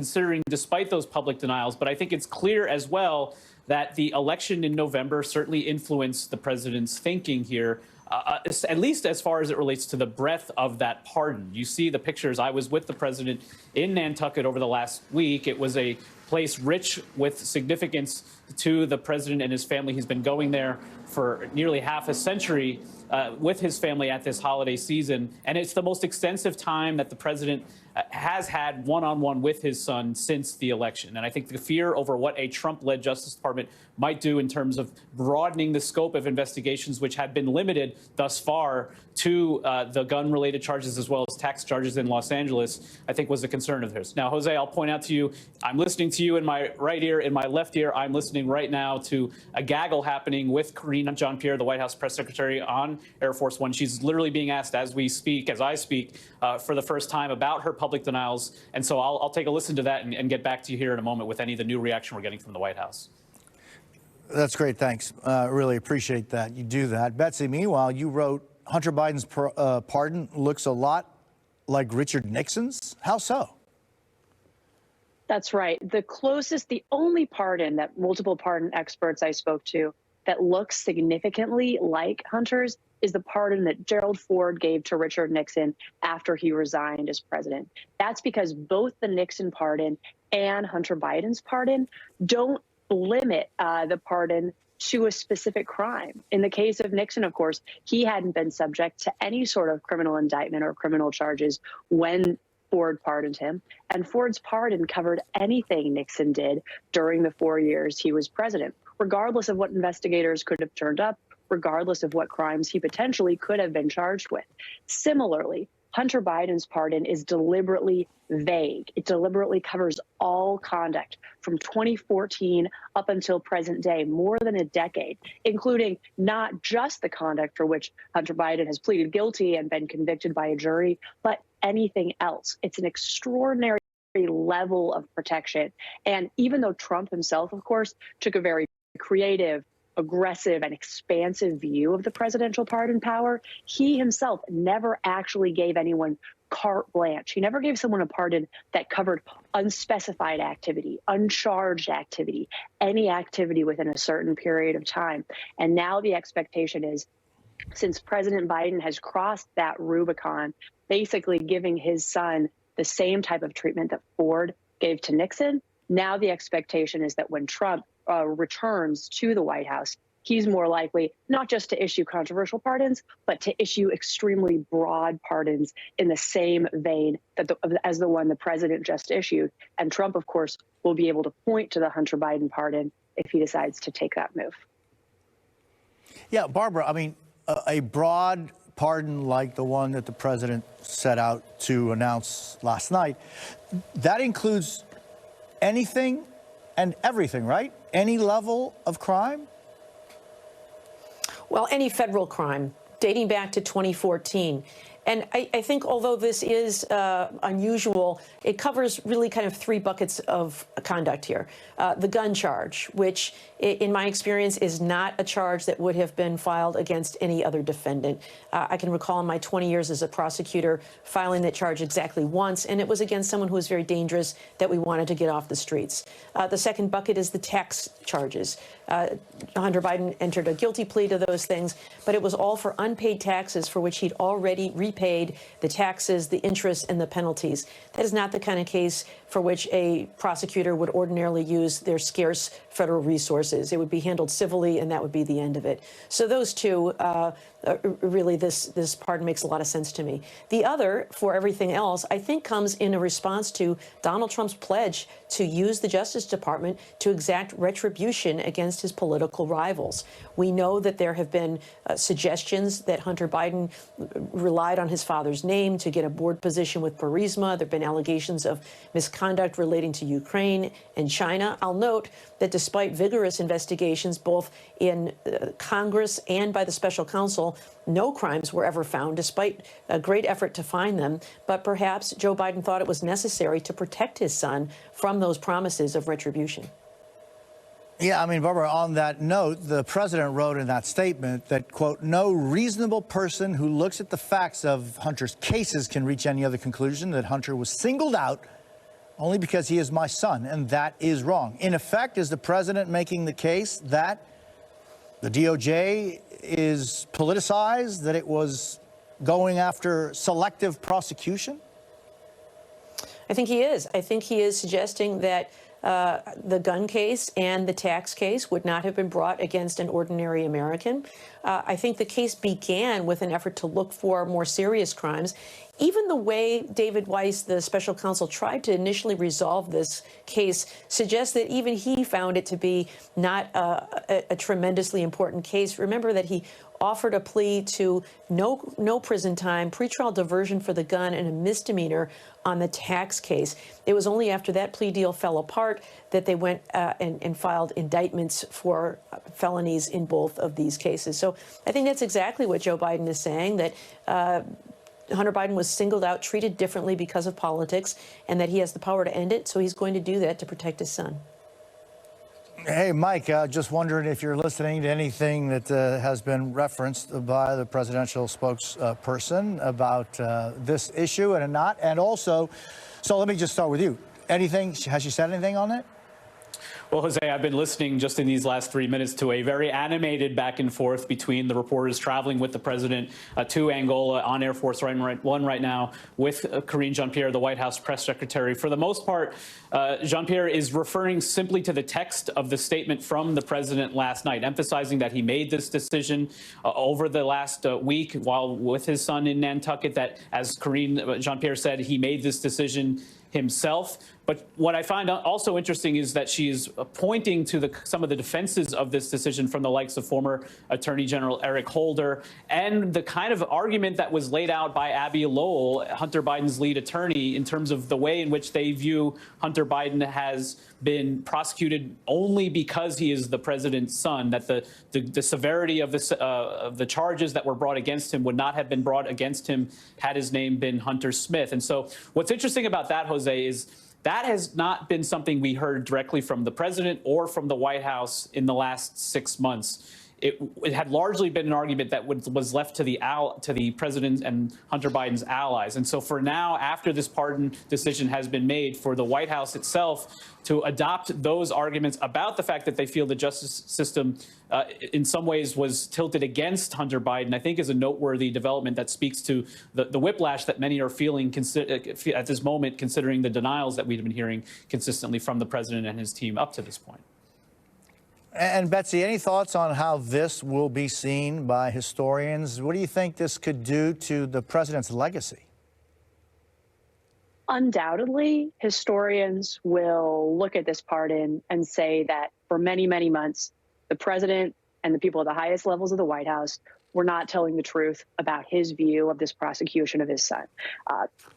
considering despite those public denials. But I think it's clear as well that the election in November certainly influenced the president's thinking here, at least as far as it relates to the breadth of that pardon. You see the pictures. I was with the president in Nantucket over the last week. It was a place rich with significance to the president and his family. He's been going there for nearly half a century with his family at this holiday season. And it's the most extensive time that the president has had one-on-one with his son since the election. And I think the fear over what a Trump-led Justice Department might do in terms of broadening the scope of investigations, which have been limited thus far to the gun-related charges as well as tax charges in Los Angeles, I think was a concern of theirs. Now, Jose, I'll point out to you, I'm listening to you in my right ear. In my left ear, I'm listening right now to a gaggle happening with Karine Jean-Pierre, the White House press secretary, on Air Force One. She's literally being asked as we speak, as I speak, for the first time about her public denials. And so I'll take a listen to that and get back to you here in a moment with any of the new reaction we're getting from the White House. That's great. Thanks. Really appreciate that. You do that. Betsy, meanwhile, you wrote Hunter Biden's pardon looks a lot like Richard Nixon's. How so? That's right. The only pardon that multiple pardon experts I spoke to that looks significantly like Hunter's is the pardon that Gerald Ford gave to Richard Nixon after he resigned as president. That's because both the Nixon pardon and Hunter Biden's pardon don't limit the pardon to a specific crime. In the case of Nixon, of course, he hadn't been subject to any sort of criminal indictment or criminal charges when Ford pardoned him. And Ford's pardon covered anything Nixon did during the 4 years he was president, regardless of what investigators could have turned up, regardless of what crimes he potentially could have been charged with. Similarly, Hunter Biden's pardon is deliberately vague. It deliberately covers all conduct from 2014 up until present day, more than a decade, including not just the conduct for which Hunter Biden has pleaded guilty and been convicted by a jury, but anything else. It's an extraordinary level of protection. And even though Trump himself, of course, took a very creative, aggressive and expansive view of the presidential pardon power, he himself never actually gave anyone carte blanche. He never gave someone a pardon that covered unspecified activity, uncharged activity, any activity within a certain period of time. And now the expectation is, since President Biden has crossed that Rubicon, basically giving his son the same type of treatment that Ford gave to Nixon, now the expectation is that when Trump returns to the White House, he's more likely not just to issue controversial pardons, but to issue extremely broad pardons in the same vein as the one the president just issued. And Trump, of course, will be able to point to the Hunter Biden pardon if he decides to take that move. Yeah, Barbara, I mean, a broad pardon like the one that the president set out to announce last night, that includes anything and everything, right? Any level of crime? Well, any federal crime dating back to 2014. And I think although this is unusual, it covers really kind of three buckets of conduct here. The gun charge, which in my experience is not a charge that would have been filed against any other defendant. I can recall in my 20 years as a prosecutor filing that charge exactly once, and it was against someone who was very dangerous that we wanted to get off the streets. The second bucket is the tax charges. Hunter Biden entered a guilty plea to those things, but it was all for unpaid taxes for which he'd already repaid the taxes, the interest, and the penalties. That is not the kind of case for which a prosecutor would ordinarily use their scarce federal resources. It would be handled civilly, and that would be the end of it. So those two, really, this pardon makes a lot of sense to me. The other, for everything else, I think comes in a response to Donald Trump's pledge to use the Justice Department to exact retribution against his political rivals. We know that there have been suggestions that Hunter Biden relied on his father's name to get a board position with Burisma. There have been allegations of misconduct relating to Ukraine and China. I'll note that despite vigorous investigations, both in Congress and by the special counsel, no crimes were ever found, despite a great effort to find them. But perhaps Joe Biden thought it was necessary to protect his son from those promises of retribution. Yeah, I mean, Barbara, on that note, the president wrote in that statement that, quote, no reasonable person who looks at the facts of Hunter's cases can reach any other conclusion that Hunter was singled out only because he is my son, and that is wrong. In effect, is the president making the case that the DOJ is politicized, that it was going after selective prosecution? I think he is. I think he is suggesting that the gun case and the tax case would not have been brought against an ordinary American. I think the case began with an effort to look for more serious crimes. Even the way David Weiss, the special counsel, tried to initially resolve this case suggests that even he found it to be not a tremendously important case. Remember that he offered a plea to no prison time, pretrial diversion for the gun, and a misdemeanor on the tax case. It was only after that plea deal fell apart that they went and filed indictments for felonies in both of these cases. So I think that's exactly what Joe Biden is saying, that Hunter Biden was singled out, treated differently because of politics, and that he has the power to end it. So he's going to do that to protect his son. Hey, Mike, just wondering if you're listening to anything that has been referenced by the presidential spokesperson about this issue and not. And also, so let me just start with you. Anything, has she said anything on it? Well, Jose, I've been listening just in these last 3 minutes to a very animated back and forth between the reporters traveling with the president to Angola on Air Force One right now with Karine Jean-Pierre, the White House press secretary. For the most part, Jean-Pierre is referring simply to the text of the statement from the president last night, emphasizing that he made this decision over the last week while with his son in Nantucket, that, as Karine Jean-Pierre said, he made this decision himself. But what I find also interesting is that she's pointing to some of the defenses of this decision from the likes of former Attorney General Eric Holder and the kind of argument that was laid out by Abby Lowell, Hunter Biden's lead attorney, in terms of the way in which they view Hunter Biden has been prosecuted only because he is the president's son, that the severity of the charges that were brought against him would not have been brought against him had his name been Hunter Smith. And so what's interesting about that, Jose, is that has not been something we heard directly from the president or from the White House in the last 6 months. It had largely been an argument that was left to the president and Hunter Biden's allies. And so for now, after this pardon decision has been made, for the White House itself to adopt those arguments about the fact that they feel the justice system in some ways was tilted against Hunter Biden, I think is a noteworthy development that speaks to the whiplash that many are feeling at this moment, considering the denials that we've been hearing consistently from the president and his team up to this point. And Betsy, any thoughts on how this will be seen by historians? What do you think this could do to the president's legacy? Undoubtedly, historians will look at this pardon and say that for many, many months, the president and the people at the highest levels of the White House were not telling the truth about his view of this prosecution of his son.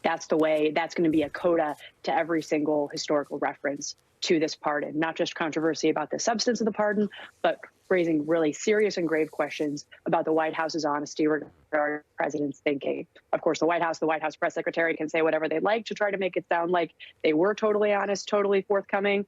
That's going to be a coda to every single historical reference to this pardon, not just controversy about the substance of the pardon, but raising really serious and grave questions about the White House's honesty regarding the president's thinking. Of course, the White House press secretary can say whatever they like to try to make it sound like they were totally honest, totally forthcoming.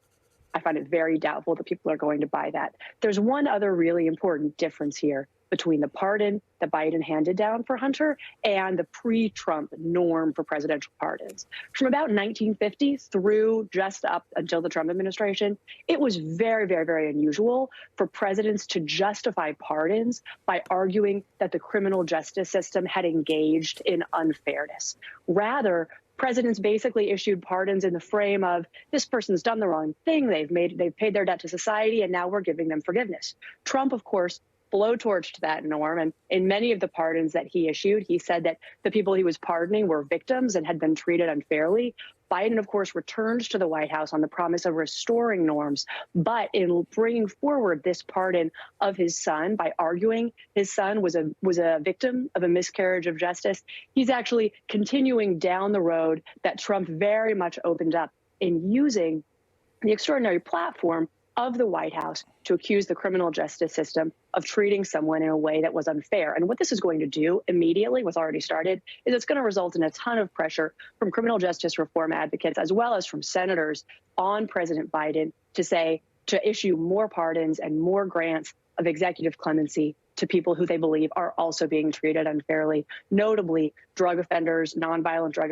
I find it very doubtful that people are going to buy that. There's one other really important difference here between the pardon that Biden handed down for Hunter and the pre-Trump norm for presidential pardons. From about 1950 through just up until the Trump administration, it was very, very, very unusual for presidents to justify pardons by arguing that the criminal justice system had engaged in unfairness. Rather, presidents basically issued pardons in the frame of, this person's done the wrong thing, they've paid their debt to society, and now we're giving them forgiveness. Trump, of course, blowtorched that norm. And in many of the pardons that he issued, he said that the people he was pardoning were victims and had been treated unfairly. Biden, of course, returned to the White House on the promise of restoring norms. But in bringing forward this pardon of his son by arguing his son was a victim of a miscarriage of justice, he's actually continuing down the road that Trump very much opened up in using the extraordinary platform of the White House to accuse the criminal justice system of treating someone in a way that was unfair. And what this is going to do immediately, what's already started, is it's going to result in a ton of pressure from criminal justice reform advocates, as well as from senators on President Biden to issue more pardons and more grants of executive clemency to to people who they believe are also being treated unfairly, notably drug offenders, nonviolent drug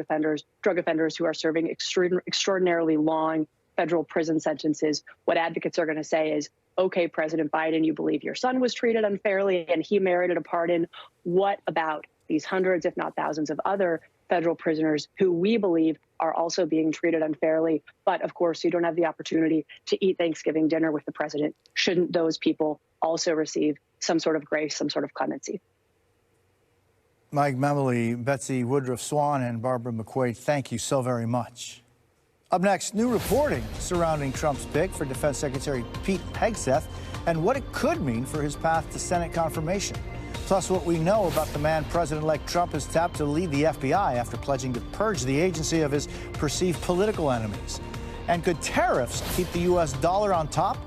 offenders who are serving extraordinarily long federal prison sentences. What advocates are going to say is, okay, President Biden, you believe your son was treated unfairly and he merited a pardon. What about these hundreds, if not thousands, of other federal prisoners who we believe are also being treated unfairly? But of course, you don't have the opportunity to eat Thanksgiving dinner with the president. Shouldn't those people also receive some sort of grace, some sort of clemency? Mike Memoli, Betsy Woodruff Swan, and Barbara McQuaid, thank you so very much. Up next, new reporting surrounding Trump's pick for Defense Secretary Pete Hegseth and what it could mean for his path to Senate confirmation. Plus, what we know about the man President-elect Trump has tapped to lead the FBI after pledging to purge the agency of his perceived political enemies. And could tariffs keep the U.S. dollar on top?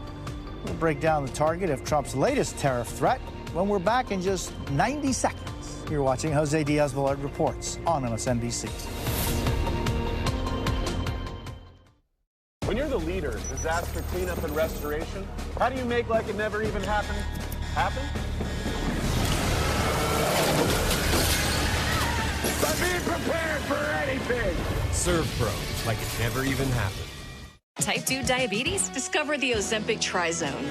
We'll break down the target of Trump's latest tariff threat when we're back in just 90 seconds. You're watching Jose Díaz-Balart Reports on MSNBC. When you're the leader, disaster cleanup and restoration, how do you make like it never even happened happen? By being prepared for anything. Serve pros like it never even happened. Type 2 diabetes? Discover the Ozempic Trizone.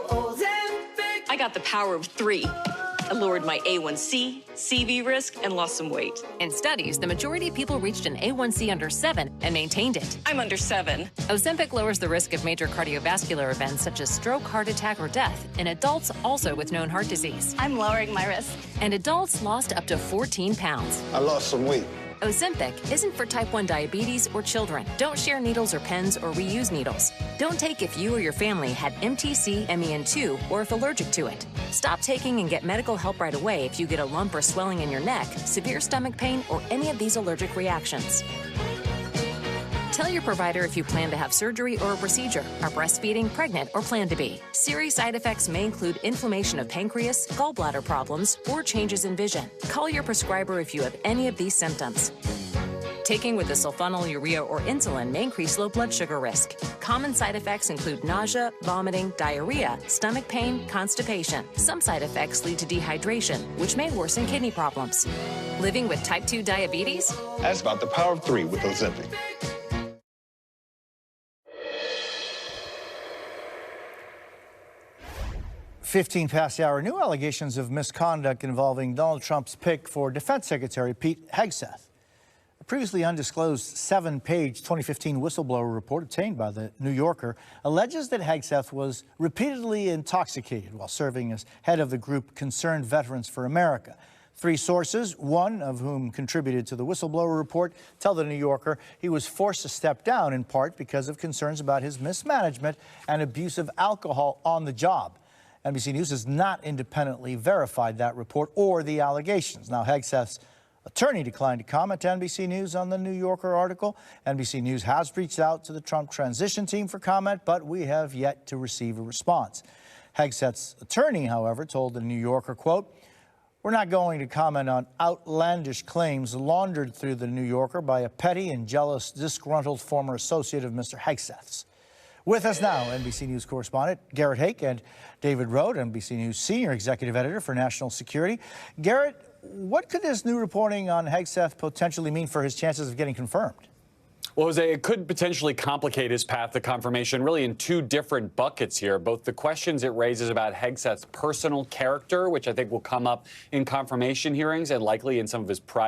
Ozempic. I got the power of 3. I lowered my A1C, CV risk, and lost some weight. In studies, the majority of people reached an A1C under 7 and maintained it. I'm under 7. Ozempic lowers the risk of major cardiovascular events such as stroke, heart attack, or death in adults also with known heart disease. I'm lowering my risk. And adults lost up to 14 pounds. I lost some weight. Ozempic isn't for type 1 diabetes or children. Don't share needles or pens or reuse needles. Don't take if you or your family had MTC, MEN2, or if allergic to it. Stop taking and get medical help right away if you get a lump or swelling in your neck, severe stomach pain, or any of these allergic reactions. Tell your provider if you plan to have surgery or a procedure, are breastfeeding, pregnant, or plan to be. Serious side effects may include inflammation of pancreas, gallbladder problems, or changes in vision. Call your prescriber if you have any of these symptoms. Taking with the sulfonylurea or insulin may increase low blood sugar risk. Common side effects include nausea, vomiting, diarrhea, stomach pain, constipation. Some side effects lead to dehydration, which may worsen kidney problems. Living with type 2 diabetes? Ask about the power of 3 with Ozempic. 15 past the hour, new allegations of misconduct involving Donald Trump's pick for Defense Secretary Pete Hegseth. A previously undisclosed 7-page 2015 whistleblower report obtained by the New Yorker alleges that Hegseth was repeatedly intoxicated while serving as head of the group Concerned Veterans for America. 3 sources, one of whom contributed to the whistleblower report, tell the New Yorker he was forced to step down in part because of concerns about his mismanagement and abuse of alcohol on the job. NBC News has not independently verified that report or the allegations. Now, Hegseth's attorney declined to comment to NBC News on the New Yorker article. NBC News has reached out to the Trump transition team for comment, but we have yet to receive a response. Hegseth's attorney, however, told the New Yorker, quote, "We're not going to comment on outlandish claims laundered through the New Yorker by a petty and jealous, disgruntled former associate of Mr. Hegseth's." With us now, NBC News correspondent Garrett Hake and David Rohde, NBC News senior executive editor for national security. Garrett, what could this new reporting on Hegseth potentially mean for his chances of getting confirmed? Well, Jose, it could potentially complicate his path to confirmation, really in 2 different buckets here. Both the questions it raises about Hegseth's personal character, which I think will come up in confirmation hearings and likely in some of his private